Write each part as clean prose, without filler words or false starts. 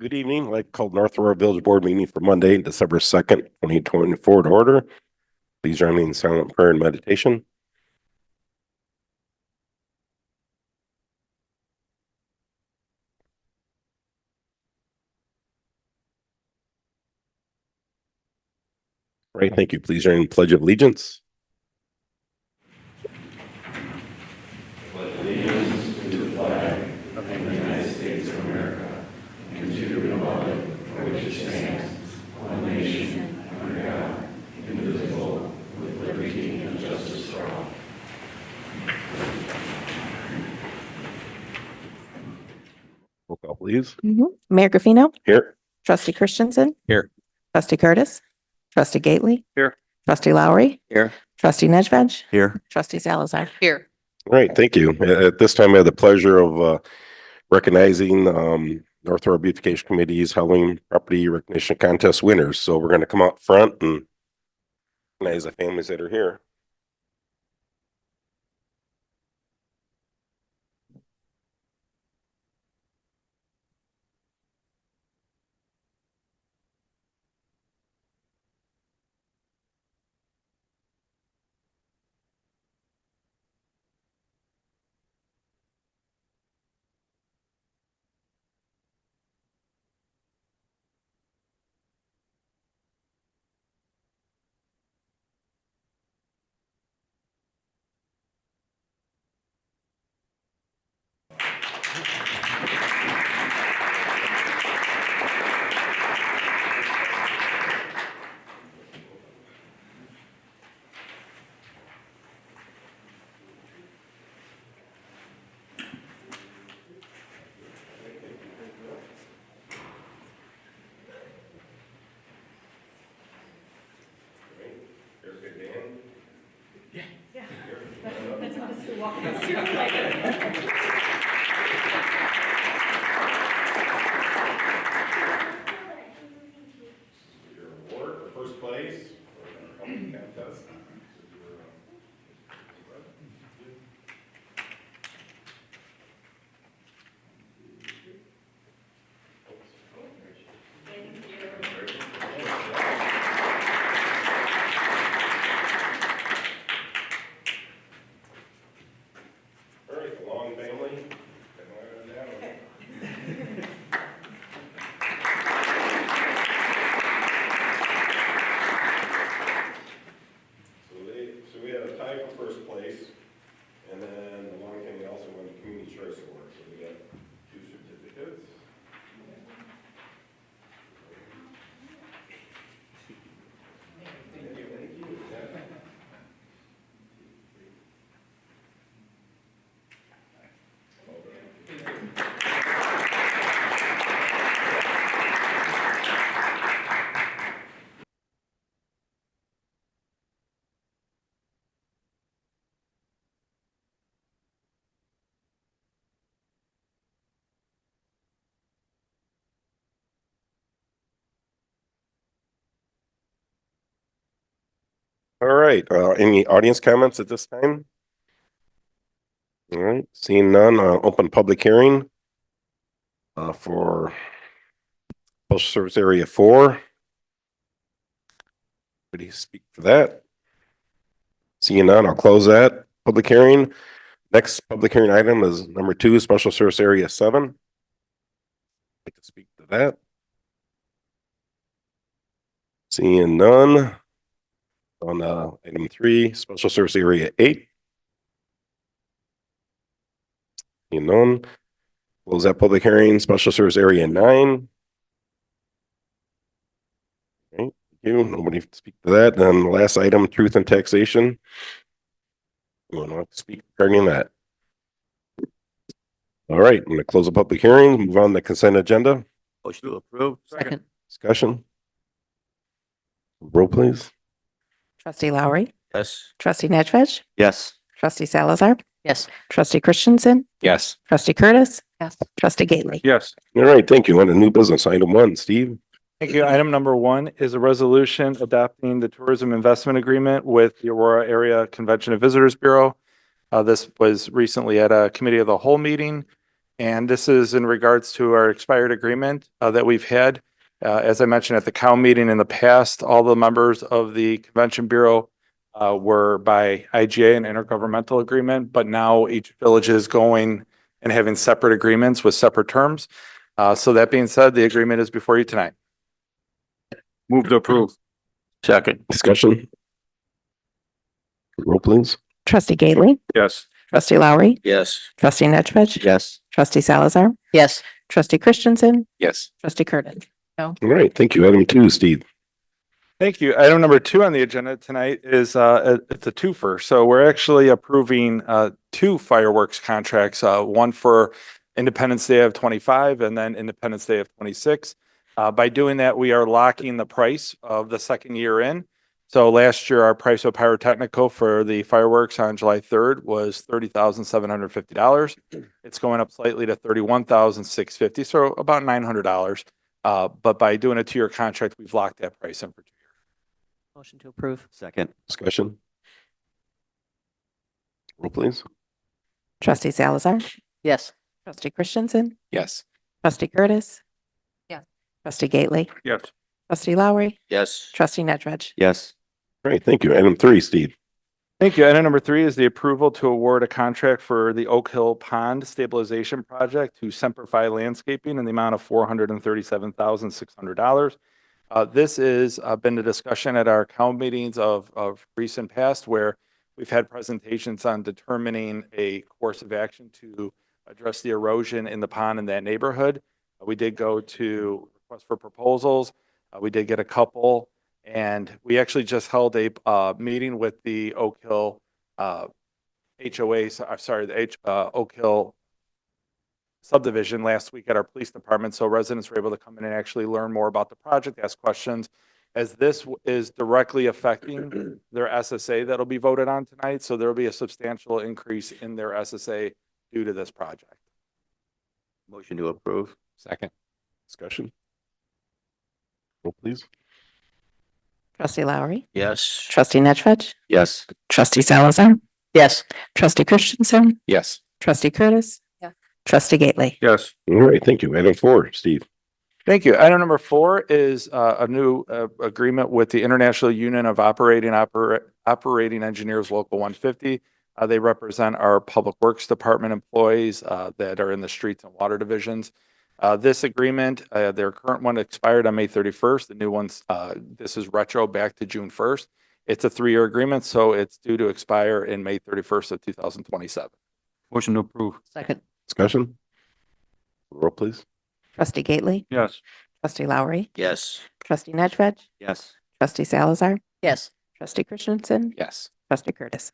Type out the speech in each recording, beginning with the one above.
Good evening. I'd like to call North Aurora Village Board meeting for Monday, December 2nd, 2024 to order. Please join me in silent prayer and meditation. All right, thank you. Please join in the Pledge of Allegiance. Pledge allegiance to the flag of the United States of America and to the republic for which it stands, one nation, under God, indivisible, with liberty and justice for all. Roll call, please. Mayor Graffino, Here. Trustee Christensen. Here. Trustee Curtis. Trustee Gately. Here. Trustee Lowry. Here. Trustee Nedved. Here. Trustee Salazar. Here. All right, thank you. At this time, I have the pleasure of recognizing North Aurora Beautification Committee's Halloween Property Recognition Contest winners. So we're going to come out front and recognize the families that are here. Your award for first place for the Halloween contest. All right, the Long family. So we had a tie for first place, and then the Long family also won the Community Choice Award. So we got 2 certificates. Thank you. All right, any audience comments at this time? All right, seeing none, open public hearing for Social Service Area 4. Anybody speak for that? Seeing none, I'll close that public hearing. Next public hearing item is number 2, Special Service Area 7. Like to speak to that? Seeing none. On item 3, Special Service Area 8. Seeing none. Close that public hearing. Special Service Area 9. Okay, thank you. Nobody speak to that. Then the last item, Truth and Taxation. You want to speak regarding that? All right, I'm going to close the public hearing. Move on to the consent agenda. Motion to approve. Second. Discussion. Roll, please. Trustee Lowry. Yes. Trustee Nedved. Yes. Trustee Salazar. Yes. Trustee Christensen. Yes. Trustee Curtis. Yes. Trustee Gately. Yes. All right, thank you. On to new business, item 1, Steve. Thank you. Item number 1 is a resolution adopting the tourism investment agreement with the Aurora Area Convention and Visitors Bureau. This was recently at a committee of the whole meeting. And this is in regards to our expired agreement that we've had. As I mentioned at the COW meeting in the past, all the members of the Convention Bureau were by IGA, an intergovernmental agreement, but now each village is going and having separate agreements with separate terms. So that being said, the agreement is before you tonight. Move to approve. Second. Discussion? Roll please. Trustee Gately, Yes. trustee Lowry, Yes. trustee Nedved, Yes. trustee Salazar, yes, trustee Christensen, Yes. trustee Curtis. All right, thank you. Item 2, Steve. Thank you. Item number 2 on the agenda tonight is it's a twofer. So we're actually approving 2 fireworks contracts, one for Independence Day of 25 and then Independence Day of 26. By doing that, we are locking the price of the second year in. So last year, our price of pyrotechnical for the fireworks on July 3rd was $30,750. It's going up slightly to $31,650, so about $900. But by doing a 2-year contract, we've locked that price in for 2 years. motion to approve, Second. Discussion? Roll please. Trustee Salazar, yes, trustee Christensen, Yes. trustee Curtis. Yes. Trustee Gately, Yes. trustee Lowry, Yes. trustee Nedved. Yes. All right, thank you. Item 3, Steve. Thank you. Item number 3 is the approval to award a contract for the Oak Hill Pond Stabilization Project to Semperfi Landscaping in the amount of $437,600. This is been a discussion at our COW meetings of recent past where we've had presentations on determining a course of action to address the erosion in the pond in that neighborhood. We did go to request for proposals. We did get a couple. And we actually just held a meeting with the Oak Hill HOA, Oak Hill subdivision last week at our police department. So residents were able to come in and actually learn more about the project, ask questions, as this is directly affecting their SSA that'll be voted on tonight. So there'll be a substantial increase in their SSA due to this project. Motion to approve. Second. Discussion? Roll please. Trustee Lowry, Yes. trustee Nedved, Yes. trustee Salazar, yes, trustee Christensen, Yes. trustee Curtis. Yeah. Trustee Gately. Yes. All right, thank you. Item 4, Steve. Thank you. Item number 4 is a new agreement with the International Union of Operating Engineers Local 150. They represent our Public Works Department employees that are in the streets and water divisions. This agreement, their current one expired on May 31st. The new one's, this is retro back to June 1st. It's a 3-year agreement, so it's due to expire in May 31st of 2027. Motion to approve. second, Discussion? Roll please. Trustee Gately, Yes. trustee Lowry, Yes. trustee Nedved, Yes. trustee Salazar, yes, trustee Christensen, Yes. trustee Curtis.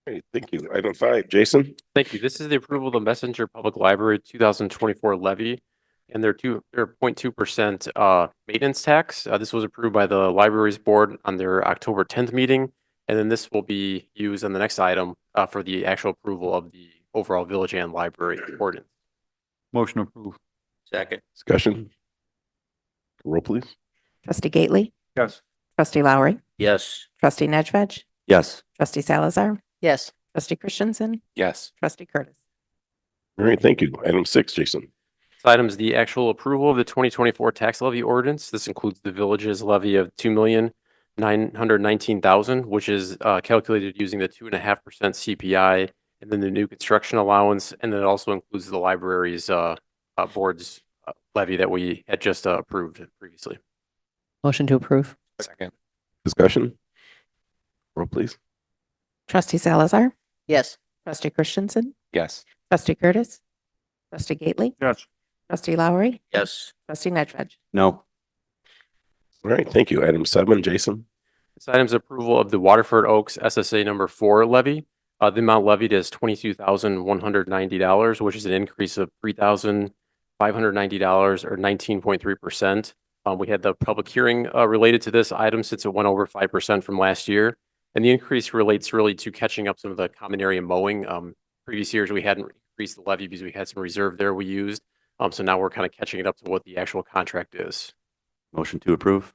Great, thank you. Item 5, Jason. Thank you. This is the approval of the Messenger Public Library 2024 levy and their 0.2% maintenance tax. This was approved by the Libraries Board on their October 10th meeting. And then this will be used on the next item for the actual approval of the overall village and library ordinance. Motion approved. Second. Discussion? Roll please. Trustee Gately, Yes. trustee Lowry, Yes. trustee Nedved, Yes. trustee Salazar, yes, trustee Christensen, Yes. trustee Curtis. All right, thank you. Item 6, Jason. This item is the actual approval of the 2024 tax levy ordinance. This includes the village's levy of $2,919,000, which is calculated using the 2.5% CPI, and then the new construction allowance, and then it also includes the library's board's levy that we had just approved previously. motion to approve, Second. Discussion? Roll please. Trustee Salazar, yes, trustee Christensen, Yes. trustee Curtis, trustee Gately, Yes. trustee Lowry, Yes. trustee Nedved. No. All right, thank you. Item 7, Jason. This item is approval of the Waterford Oaks SSA number 4 levy. The amount levied is $22,190, which is an increase of $3,590 or 19.3%. We had the public hearing related to this item since it went over 5% from last year. And the increase relates really to catching up some of the common area mowing. Previous years, we hadn't increased the levy because we had some reserve there we used. So now we're kind of catching it up to what the actual contract is. Motion to approve.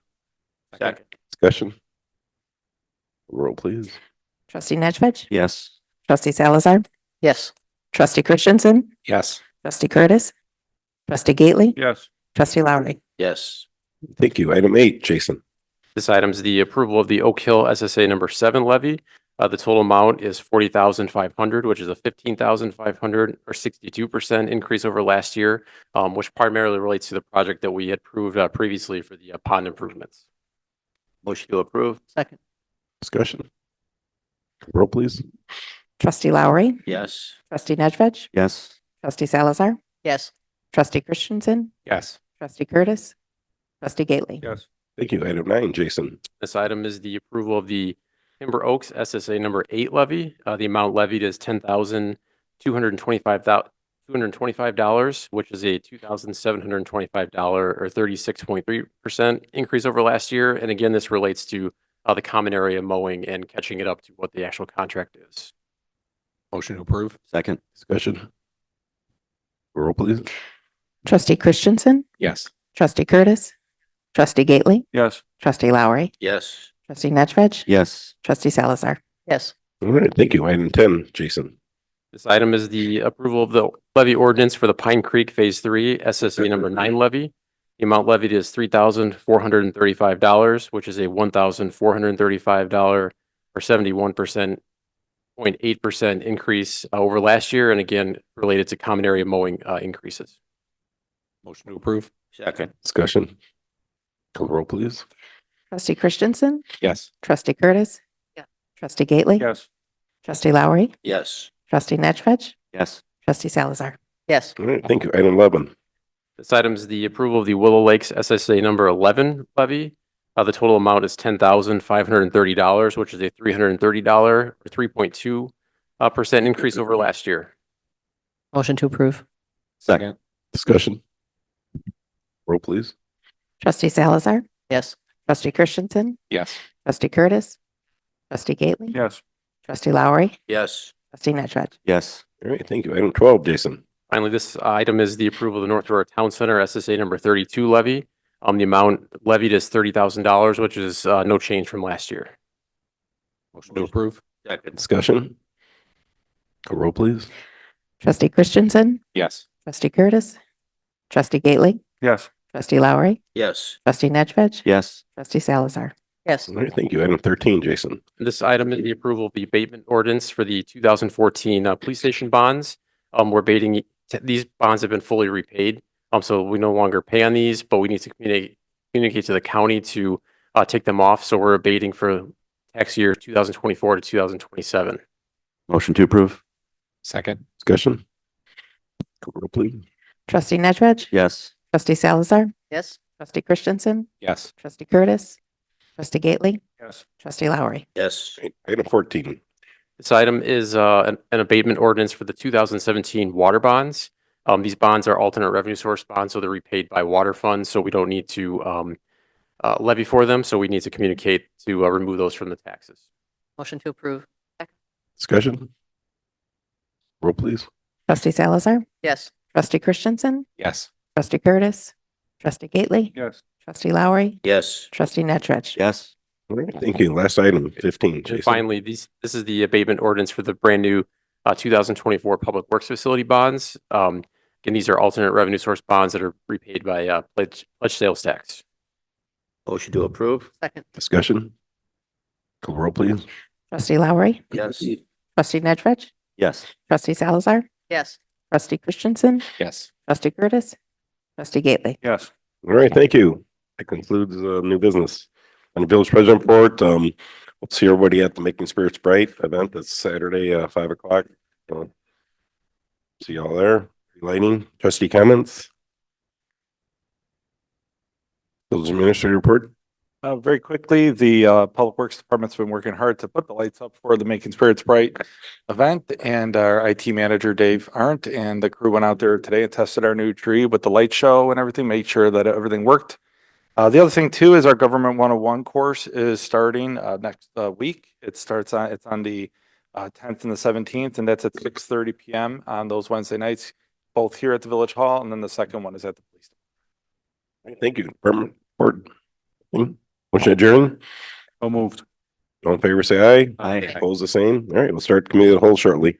Second. Discussion? Roll please. Trustee Nedved, Yes. trustee Salazar, yes, trustee Christensen, Yes. Trustee Curtis, trustee Gately, Yes. trustee Lowry. Yes. Thank you. Item 8, Jason. This item is the approval of the Oak Hill SSA number 7 levy. The total amount is 40,500, which is a 15,500 or 62% increase over last year, which primarily relates to the project that we had approved previously for the pond improvements. Motion to approve. Second. Discussion. Roll, please. Trustee Lowry, Yes. trustee Nedved, Yes. trustee Salazar, Yes. trustee Christensen, Yes. trustee Curtis, trustee Gately. Yes. Thank you. Item 9, Jason. This item is the approval of the Timber Oaks SSA number 8 levy. The amount levied is $10,225, which is a $2,725 or 36.3% increase over last year. And again, this relates to the common area mowing and catching it up to what the actual contract is. Motion to approve. Second. Discussion. Roll, please. Trustee Christensen, Yes. trustee Curtis, trustee Gately, Yes. trustee Lowry, Yes. trustee Nedved, Yes. trustee Salazar. Yes. All right. Thank you. Item 10, Jason. This item is the approval of the levy ordinance for the Pine Creek Phase 3 SSA number 9 levy. The amount levied is $3,435, which is a $1,435 or 71.8% increase over last year, and again, related to common area mowing increases. Motion to approve. Second. Discussion. Call roll, please. Trustee Christensen, Yes. trustee Curtis, Yeah. trustee Gately, Yes. trustee Lowry, Yes. trustee Nedved, Yes. trustee Salazar. Yes. All right. Thank you. Item 11. This item is the approval of the Willow Lakes SSA number 11 levy. The total amount is $10,530, which is a $330 or 3.2% increase over last year. Motion to approve. Second. Discussion. Roll, please. Trustee Salazar, Yes. trustee Christensen, Yes. trustee Curtis, trustee Gately, Yes. trustee Lowry, Yes. trustee Nedved. Yes. All right. Thank you. Item 12, Jason. Finally, this item is the approval of the North Aurora Town Center SSA number 32 levy. The amount levied is $30,000, which is no change from last year. Motion to approve. Second. Discussion. Call roll, please. Trustee Christensen, Yes. trustee Curtis, trustee Gately, Yes. trustee Lowry, Yes. trustee Nedved, Yes. trustee Salazar. Yes. All right. Thank you. Item 13, Jason. This item is the approval of the abatement ordinance for the 2014 police station bonds. We're abating, these bonds have been fully repaid. So we no longer pay on these, but we need to communicate to the county to take them off. So we're abating for tax year 2024 to 2027. Motion to approve. Second. Discussion. Call roll, please. Trustee Nedved, Yes. trustee Salazar, Yes. trustee Christensen, Yes. trustee Curtis, trustee Gately, Yes. trustee Lowry. Yes. Item 14. This item is an abatement ordinance for the 2017 water bonds. These bonds are alternate revenue source bonds, so they're repaid by water funds, so we don't need to levy for them, so we need to communicate to remove those from the taxes. Motion to approve. Discussion. Roll, please. Trustee Salazar, Yes. trustee Christensen, Yes. trustee Curtis, trustee Gately, Yes. trustee Lowry, Yes. trustee Nedved. Yes. All right. Thank you. Last item, 15, And Jason. finally, this is the abatement ordinance for the brand new 2024 Public Works Facility bonds. Again, these are alternate revenue source bonds that are repaid by pledge sales tax. Motion to approve. Second. Discussion. Call roll, please. Trustee Lowry, Yes. trustee Nedved, Yes. trustee Salazar, Yes. trustee Christensen, Yes. trustee Curtis, trustee Gately. Yes. All right. Thank you. That concludes new business. On the village president report, we'll see everybody at the Making Spirits Bright event. That's Saturday, 5 o'clock. See y'all there. Lighting, trustee comments? Village administrator report? Very quickly, the Public Works Department's been working hard to put the lights up for the Making Spirits Bright event, and our IT manager, Dave Arndt, and the crew went out there today and tested our new tree with the light show and everything, made sure that everything worked. The other thing too is our Government 101 course is starting next week. It's on the 10th and the 17th, and that's at 6:30 p.m. on those Wednesday nights, both here at the Village Hall, and then the second one is at the police. Thank you. Department report. Motion adjourned. So moved. All in favor, say aye. Aye. Opposed, the same. All right, we'll start committee of the whole shortly.